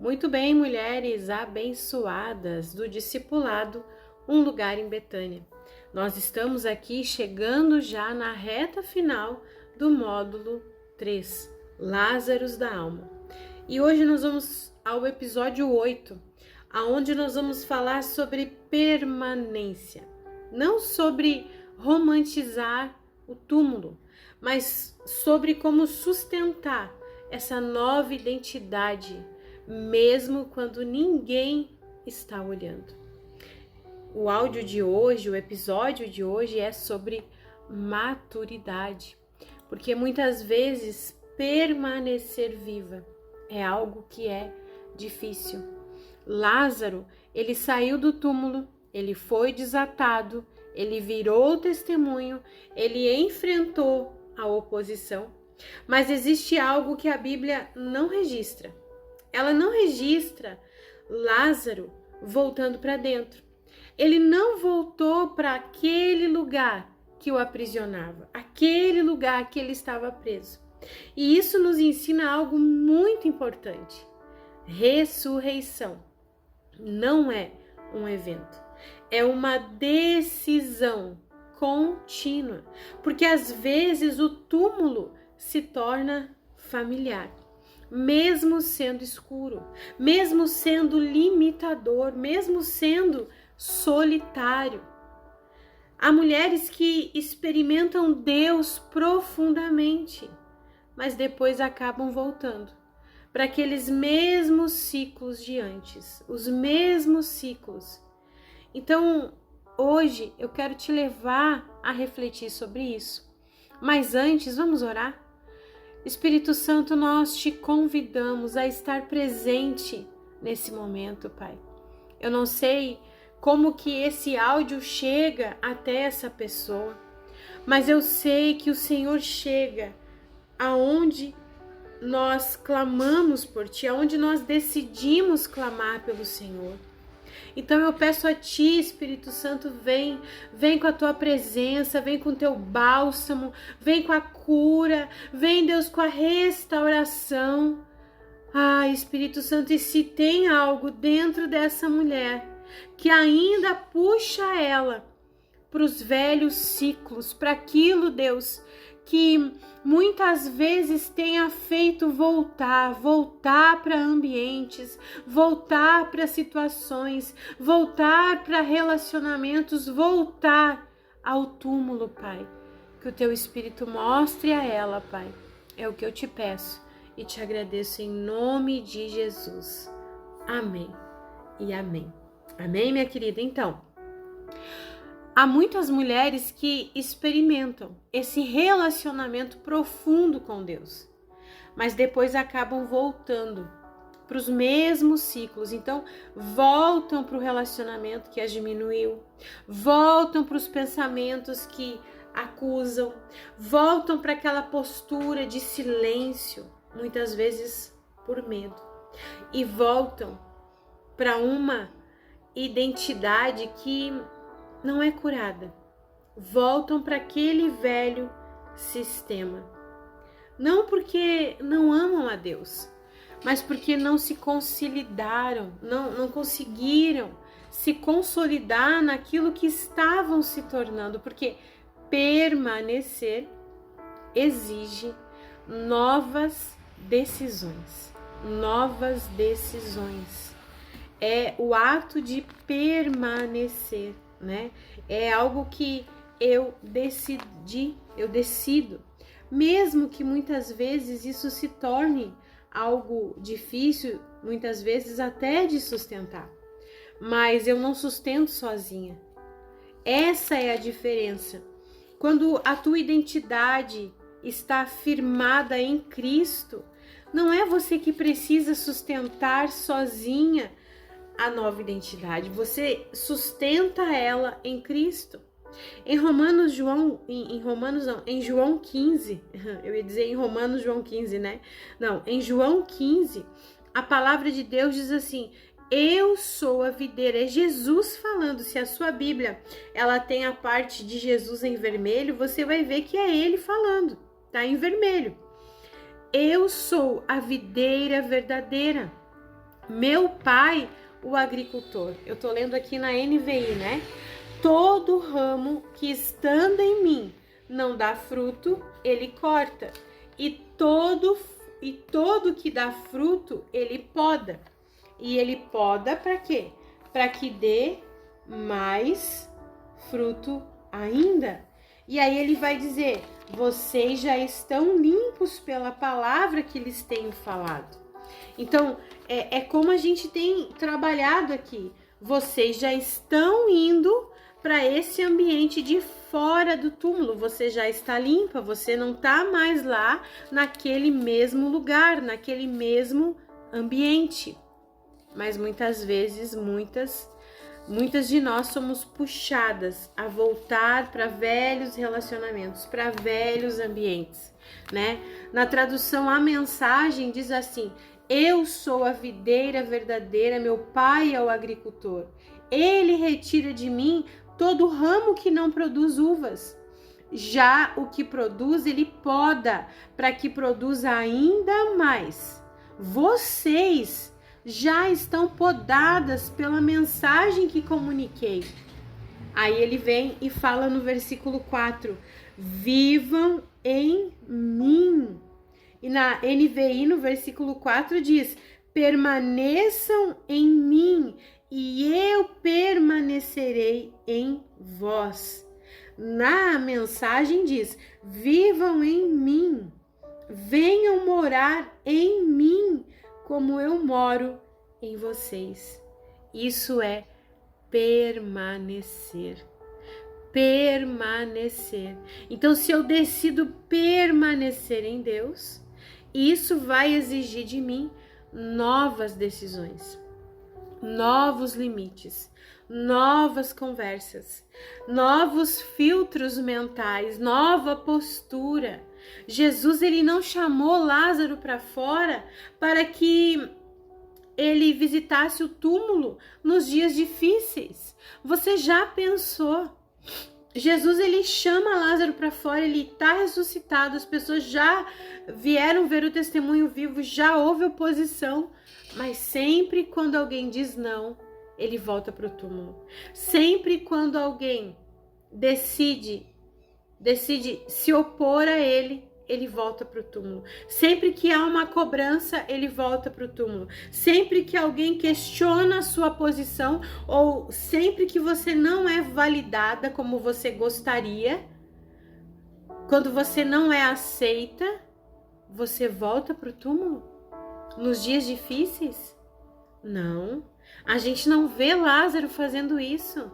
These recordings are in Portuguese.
Muito bem, mulheres abençoadas do discipulado, um lugar em Betânia. Nós estamos aqui chegando já na reta final do módulo 3, Lázaros da Alma. E hoje nós vamos ao episódio 8, aonde nós vamos falar sobre permanência. Não sobre romantizar o túmulo, mas sobre como sustentar essa nova identidade, mesmo quando ninguém está olhando. O áudio de hoje, o episódio de hoje é sobre maturidade, porque muitas vezes permanecer viva é algo que é difícil. Lázaro, ele saiu do túmulo, ele foi desatado, ele virou testemunho, ele enfrentou a oposição, mas existe algo que a Bíblia não registra. Ela não registra Lázaro voltando para dentro. Ele não voltou para aquele lugar que o aprisionava, aquele lugar que ele estava preso. E isso nos ensina algo muito importante. Ressurreição não é um evento, é uma decisão contínua, porque às vezes o túmulo se torna familiar, mesmo sendo escuro, mesmo sendo limitador, mesmo sendo solitário. Há mulheres que experimentam Deus profundamente, mas depois acabam voltando para aqueles mesmos ciclos de antes, os mesmos ciclos. Então, hoje eu quero te levar a refletir sobre isso. Mas antes, vamos orar? Espírito Santo, nós te convidamos a estar presente nesse momento, Pai. Eu não sei como que esse áudio chega até essa pessoa, mas eu sei que o Senhor chega aonde nós clamamos por Ti, aonde nós decidimos clamar pelo Senhor. Então eu peço a Ti, Espírito Santo, vem com a Tua presença, vem com o Teu bálsamo, vem com a cura, vem, Deus, com a restauração. Espírito Santo, e se tem algo dentro dessa mulher que ainda puxa ela para os velhos ciclos, para aquilo, Deus, que muitas vezes tenha feito voltar para ambientes, voltar para situações, voltar para relacionamentos, voltar ao túmulo, Pai. Que o Teu Espírito mostre a ela, Pai. É o que eu te peço e te agradeço em nome de Jesus. Amém e amém. Amém, minha querida? Então, há muitas mulheres que experimentam esse relacionamento profundo com Deus, mas depois acabam voltando para os mesmos ciclos. Então, voltam para o relacionamento que as diminuiu, voltam para os pensamentos que acusam, voltam para aquela postura de silêncio, muitas vezes por medo, e voltam para uma identidade que não é curada, voltam para aquele velho sistema, não porque não amam a Deus, mas porque não se consolidaram, não conseguiram se consolidar naquilo que estavam se tornando, porque permanecer exige novas decisões, é o ato de permanecer, né? É algo que eu decido, mesmo que muitas vezes isso se torne algo difícil, muitas vezes até de sustentar, mas eu não sustento sozinha. Essa é a diferença. Quando a tua identidade está firmada em Cristo, não é você que precisa sustentar sozinha a nova identidade, você sustenta ela em Cristo. Em João 15, eu ia dizer em Romanos João 15, né? Não, em João 15, a palavra de Deus diz assim: eu sou a videira. É Jesus falando. Se a sua Bíblia ela tem a parte de Jesus em vermelho, você vai ver que é ele falando, tá em vermelho. Eu sou a videira verdadeira Meu Pai, o agricultor. Eu tô lendo aqui na NVI, né? Todo ramo que estando em mim não dá fruto, ele corta. E todo que dá fruto, ele poda. E ele poda para quê? Para que dê mais fruto ainda. E aí ele vai dizer: vocês já estão limpos pela palavra que lhes tenho falado. Então, é como a gente tem trabalhado aqui. Vocês já estão indo para esse ambiente de fora do túmulo. Você já está limpa, você não está mais lá naquele mesmo lugar, naquele mesmo ambiente. Mas muitas vezes, muitas de nós somos puxadas a voltar para velhos relacionamentos, para velhos ambientes, né? Na tradução, a mensagem diz assim: eu sou a videira verdadeira, meu pai é o agricultor. Ele retira de mim todo ramo que não produz uvas. Já o que produz, ele poda, para que produza ainda mais. Vocês já estão podadas pela mensagem que comuniquei. Aí ele vem e fala no versículo 4: vivam em mim. E na NVI, no versículo 4, diz: permaneçam em mim e eu permanecerei em vós. Na mensagem diz: vivam em mim, venham morar em mim, como eu moro em vocês. Isso é permanecer. Permanecer. Então, se eu decido permanecer em Deus, isso vai exigir de mim novas decisões, novos limites, novas conversas, novos filtros mentais, nova postura. Jesus, ele não chamou Lázaro para fora para que ele visitasse o túmulo nos dias difíceis. Você já pensou? Jesus, ele chama Lázaro para fora, ele está ressuscitado, as pessoas já vieram ver o testemunho vivo, já houve oposição, mas sempre quando alguém diz não, ele volta para o túmulo. Sempre quando alguém decide se opor a ele, ele volta para o túmulo. Sempre que há uma cobrança, ele volta para o túmulo. Sempre que alguém questiona a sua posição, ou sempre que você não é validada como você gostaria, quando você não é aceita, você volta para o túmulo? Nos dias difíceis? Não. A gente não vê Lázaro fazendo isso.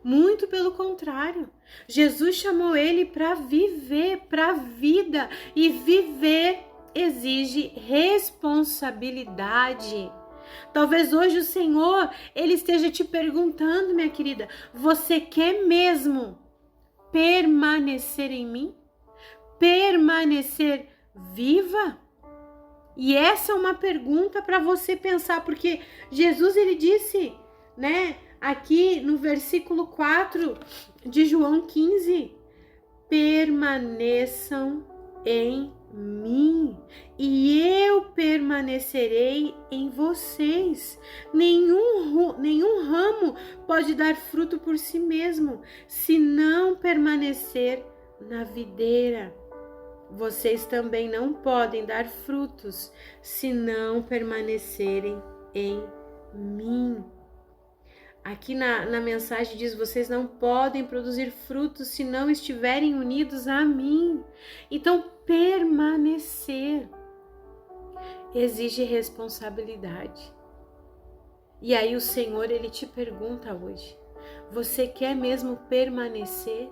Muito pelo contrário. Jesus chamou ele para viver, para a vida. E viver exige responsabilidade. Talvez hoje o Senhor, ele esteja te perguntando, minha querida: você quer mesmo permanecer em mim? Permanecer viva? E essa é uma pergunta para você pensar, porque Jesus, ele disse, né, aqui no versículo 4 de João 15, permaneçam em mim e eu permanecerei em vocês. Nenhum ramo pode dar fruto por si mesmo, se não permanecer na videira. Vocês também não podem dar frutos se não permanecerem em mim. Aqui na mensagem diz: vocês não podem produzir frutos se não estiverem unidos a mim. Então, permanecer exige responsabilidade. E aí o Senhor, ele te pergunta hoje: você quer mesmo permanecer?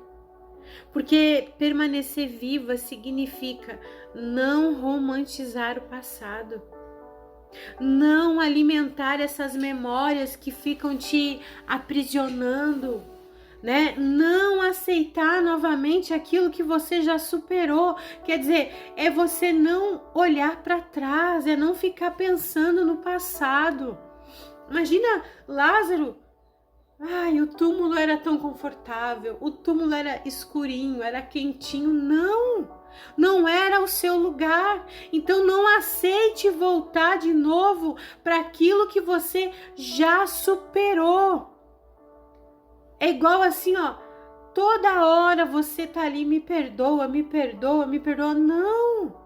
Porque permanecer viva significa não romantizar o passado, não alimentar essas memórias que ficam te aprisionando, né? Não aceitar novamente aquilo que você já superou. Quer dizer, é você não olhar para trás, é não ficar pensando no passado. Imagina Lázaro, Ai, o túmulo era tão confortável, o túmulo era escurinho, era quentinho. Não! Não era o seu lugar. Então não aceite voltar de novo para aquilo que você já superou. É igual assim, ó, toda hora você tá ali, me perdoa, me perdoa, me perdoa. Não!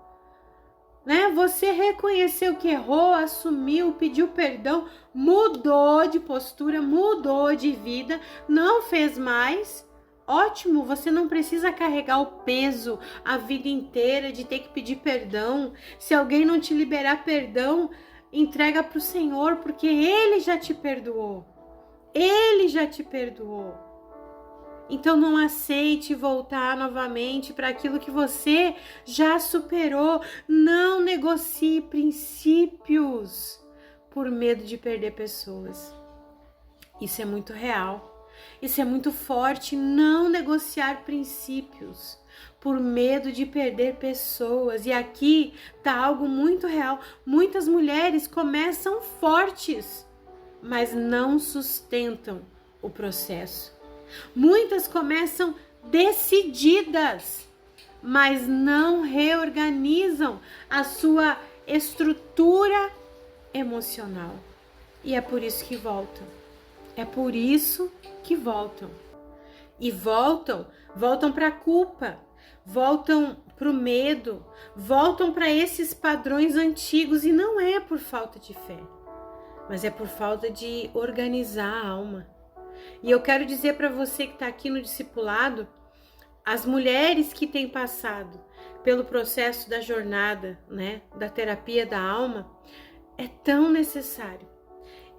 Né? Você reconheceu que errou, assumiu, pediu perdão, mudou de postura, mudou de vida, não fez mais. Ótimo, você não precisa carregar o peso a vida inteira de ter que pedir perdão. Se alguém não te liberar perdão, entrega para o Senhor, porque Ele já te perdoou. Ele já te perdoou. Então não aceite voltar novamente para aquilo que você já superou. Não negocie princípios por medo de perder pessoas. Isso é muito real. Isso é muito forte. Não negociar princípios por medo de perder pessoas. E aqui tá algo muito real. Muitas mulheres começam fortes, mas não sustentam o processo. Muitas começam decididas, mas não reorganizam a sua estrutura emocional. E é por isso que voltam. É por isso que voltam. E voltam para a culpa, voltam para o medo, voltam para esses padrões antigos. E não é por falta de fé, mas é por falta de organizar a alma. E eu quero dizer para você que está aqui no discipulado, as mulheres que têm passado pelo processo da jornada, né, da terapia da alma, é tão necessário.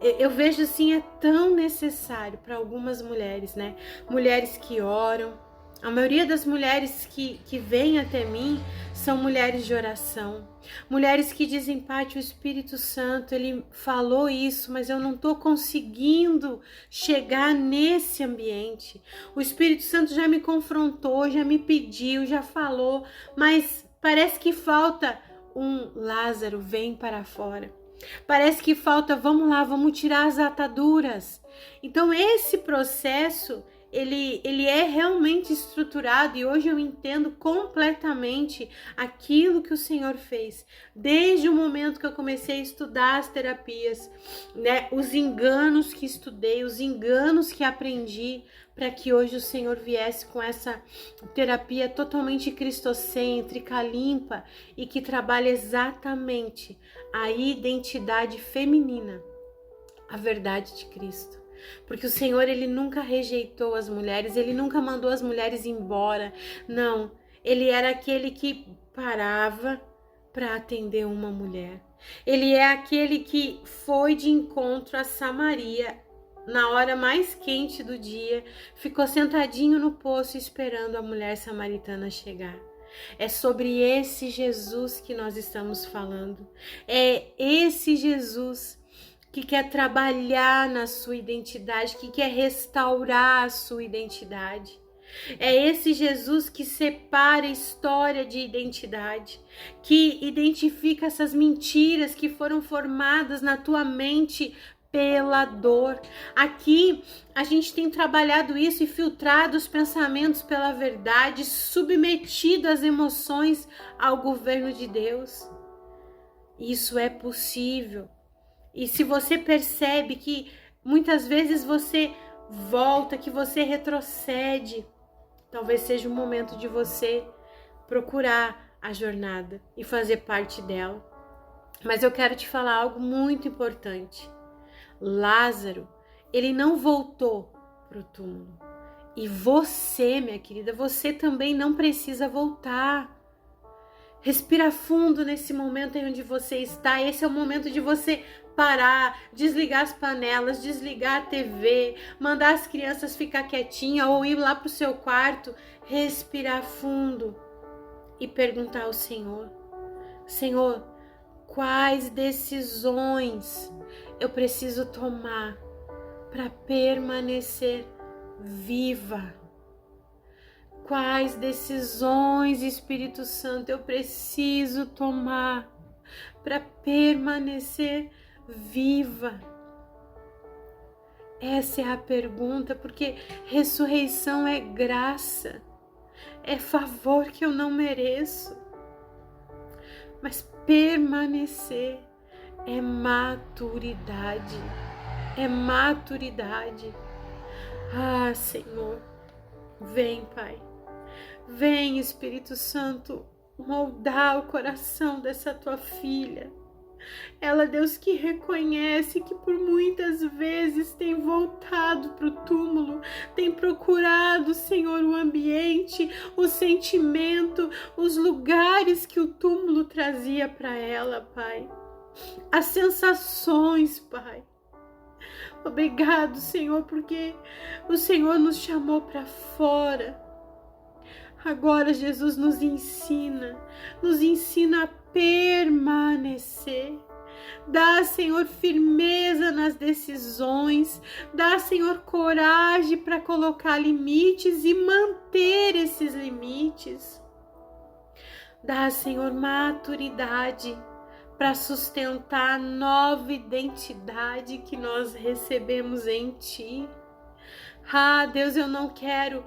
Eu vejo assim, é tão necessário para algumas mulheres, né? Mulheres que oram. A maioria das mulheres que vêm até mim são mulheres de oração. Mulheres que dizem, Paty, o Espírito Santo, ele falou isso, mas eu não estou conseguindo chegar nesse ambiente. O Espírito Santo já me confrontou, já me pediu, já falou, mas parece que falta um Lázaro, vem para fora. Parece que falta, vamos lá, vamos tirar as ataduras. Então esse processo, ele é realmente estruturado e hoje eu entendo completamente aquilo que o Senhor fez. Desde o momento que eu comecei a estudar as terapias, né, os enganos que estudei, os enganos que aprendi, para que hoje o Senhor viesse com essa terapia totalmente cristocêntrica, limpa e que trabalha exatamente a identidade feminina, a verdade de Cristo. Porque o Senhor, ele nunca rejeitou as mulheres, ele nunca mandou as mulheres embora. Não, ele era aquele que parava para atender uma mulher. Ele é aquele que foi de encontro a Samaria na hora mais quente do dia, ficou sentadinho no poço esperando a mulher samaritana chegar. É sobre esse Jesus que nós estamos falando. É esse Jesus que quer trabalhar na sua identidade, que quer restaurar a sua identidade. É esse Jesus que separa a história de identidade, que identifica essas mentiras que foram formadas na tua mente pela dor. Aqui a gente tem trabalhado isso e filtrado os pensamentos pela verdade, submetido as emoções ao governo de Deus. Isso é possível. E se você percebe que muitas vezes você volta, que você retrocede, talvez seja o momento de você procurar a jornada e fazer parte dela. Mas eu quero te falar algo muito importante. Lázaro, ele não voltou para o túmulo. E você, minha querida, você também não precisa voltar. Respira fundo nesse momento em onde você está. Esse é o momento de você parar, desligar as panelas, desligar a TV, mandar as crianças ficar quietinhas ou ir lá para o seu quarto, respirar fundo e perguntar ao Senhor: Senhor, quais decisões eu preciso tomar para permanecer viva? Quais decisões, Espírito Santo, eu preciso tomar para permanecer viva? Essa é a pergunta, porque ressurreição é graça, é favor que eu não mereço. Mas permanecer é maturidade, é maturidade. Ah, Senhor, vem, Pai, vem, Espírito Santo, moldar o coração dessa tua filha. Ela, Deus, que reconhece que por muitas vezes tem voltado para o túmulo, tem procurado, Senhor, o ambiente, o sentimento, os lugares que o túmulo trazia para ela, Pai. As sensações, Pai. Obrigado, Senhor, porque o Senhor nos chamou para fora. Agora Jesus nos ensina a permanecer. Dá, Senhor, firmeza nas decisões. Dá, Senhor, coragem para colocar limites e manter esses limites. Dá, Senhor, maturidade para sustentar a nova identidade que nós recebemos em Ti. Ah, Deus, eu não quero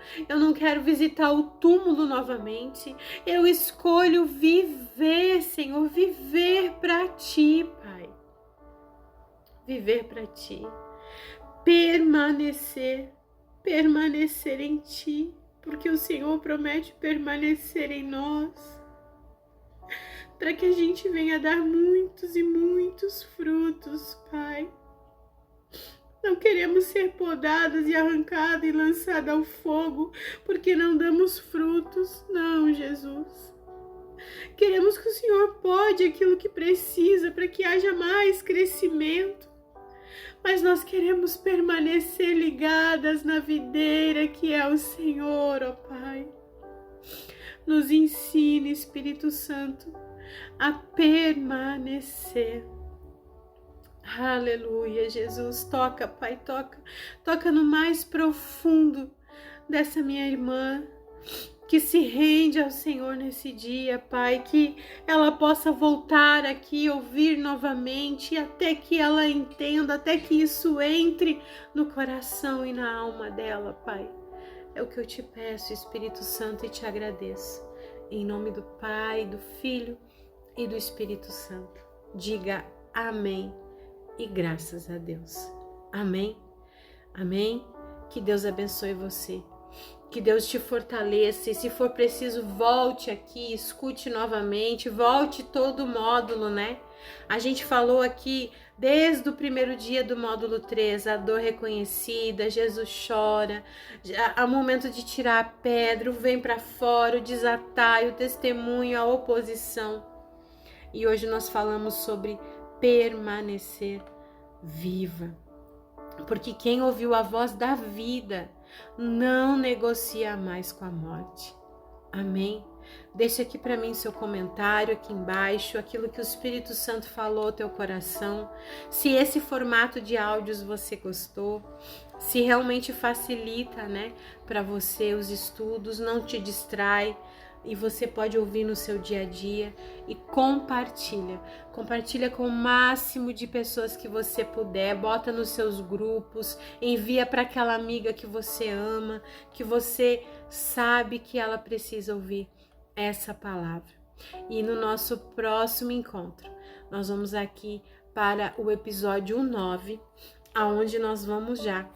visitar o túmulo novamente. Eu escolho viver, Senhor, viver para Ti, Pai. Viver para Ti. Permanecer em Ti, porque o Senhor promete permanecer em nós, para que a gente venha dar muitos e muitos frutos, Pai. Não queremos ser podadas e arrancadas e lançadas ao fogo porque não damos frutos. Não, Jesus. Queremos que o Senhor pode aquilo que precisa para que haja mais crescimento. Mas nós queremos permanecer ligadas na videira que é o Senhor, ó Pai. Nos ensine, Espírito Santo, a permanecer. Aleluia, Jesus, toca, Pai, toca no mais profundo dessa minha irmã, que se rende ao Senhor nesse dia, Pai, que ela possa voltar aqui, ouvir novamente, até que ela entenda, até que isso entre no coração e na alma dela, Pai. É o que eu te peço, Espírito Santo, e te agradeço. Em nome do Pai, do Filho e do Espírito Santo. Diga amém. E graças a Deus. Amém? Amém? Que Deus abençoe você. Que Deus te fortaleça. E se for preciso, volte aqui, escute novamente, volte todo o módulo, né? A gente falou aqui desde o primeiro dia do módulo 3, a dor reconhecida, Jesus chora, há momento de tirar a pedra, o vem para fora, o desatar, o testemunho, a oposição. E hoje nós falamos sobre permanecer viva, porque quem ouviu a voz da vida não negocia mais com a morte. Amém? Deixa aqui para mim seu comentário aqui embaixo, aquilo que o Espírito Santo falou ao teu coração, se esse formato de áudios você gostou, se realmente facilita, né, para você os estudos, não te distrai, e você pode ouvir no seu dia a dia, e compartilha com o máximo de pessoas que você puder, bota nos seus grupos, envia para aquela amiga que você ama, que você sabe que ela precisa ouvir essa palavra. E no nosso próximo encontro, nós vamos aqui para o episódio 9, aonde nós vamos já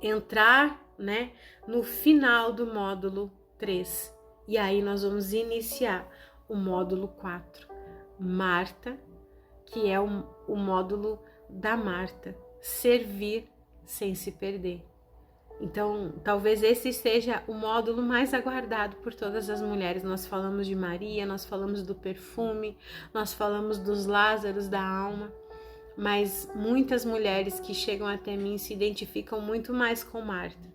entrar, né, no final do módulo 3. E aí nós vamos iniciar o módulo 4, Marta, que é o módulo da Marta, servir sem se perder. Então, talvez esse seja o módulo mais aguardado por todas as mulheres. Nós falamos de Maria, nós falamos do perfume, nós falamos dos Lázaros da alma, mas muitas mulheres que chegam até mim se identificam muito mais com Marta.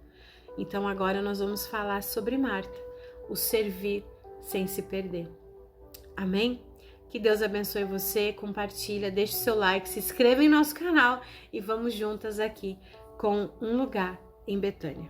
Então, agora nós vamos falar sobre Marta, o servir sem se perder. Amém? Que Deus abençoe você, compartilha, deixe seu like, se inscreva em nosso canal e vamos juntas aqui com Um Lugar em Betânia.